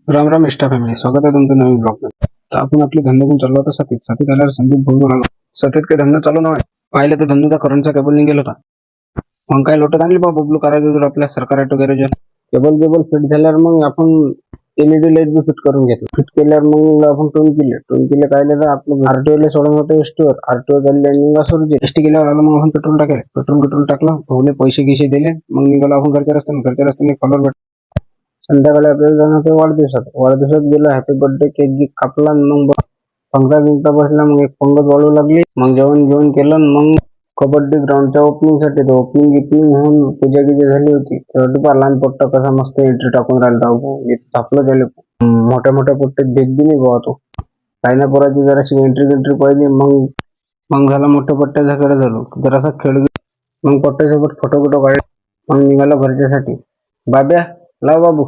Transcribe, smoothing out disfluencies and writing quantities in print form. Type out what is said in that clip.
Ram Ram इष्टा family, स्वागत आहे तुमचं नवीन ब्लॉग मध्ये. तर आपण आपले धंदे घेऊन चाललो होता साथीत आल्यावर संदीप भाऊ म्हणाला सतीत काही धंदा चालू नाही. पाहिलं तर धंदा करंटचा केबल निघेल होता. मग काय लोटत आणली बा बबलू कारागीर आपल्या सरकार ऑटो गॅरेजवर. केबल फिट झाल्यावर मग आपण एलईडी लाईट बी फिट करून घेतलं. फिट केल्यावर मग आपण टोन किले काय तर आपलं आरटीओला सोडून होतं एसटीवर. आरटीओ झाले निघा सोडून एसटी गेल्यावर आलं. मग आपण पेट्रोल टाकले. पेट्रोल टाकलं. भाऊने पैसे गिसे दिले. मग निघालो आपण घरच्या रस्त्याने कॉलर भेट. संध्याकाळी आपल्याला जाणं ते वाढदिवसात गेलो. हॅपी बर्थडे केक गी कापला. मग 15 मिनिटं बसला. मग एक पंगत वाढू लागली. मग जेवण केलं. मग कबड्डी ग्राउंडच्या ओपनिंग साठी ओपनिंग म्हणून पूजा झाली होती. शेवटी लहान पोट्टा कसा मस्त एंट्री टाकून राहिला. थापलं त्याला. मोठ्या पोट्ट्यात भेट बी नाही बघा तो. काही ना पोराची जराशी एंट्री पाहिजे. मग झाला मोठ्या पट्ट्याचा खेळ झालो. जरासा खेळ. मग पट्ट्यासोबत फोटो काढले. मग निघालो घरच्यासाठी. बाब्या लाव बाबू.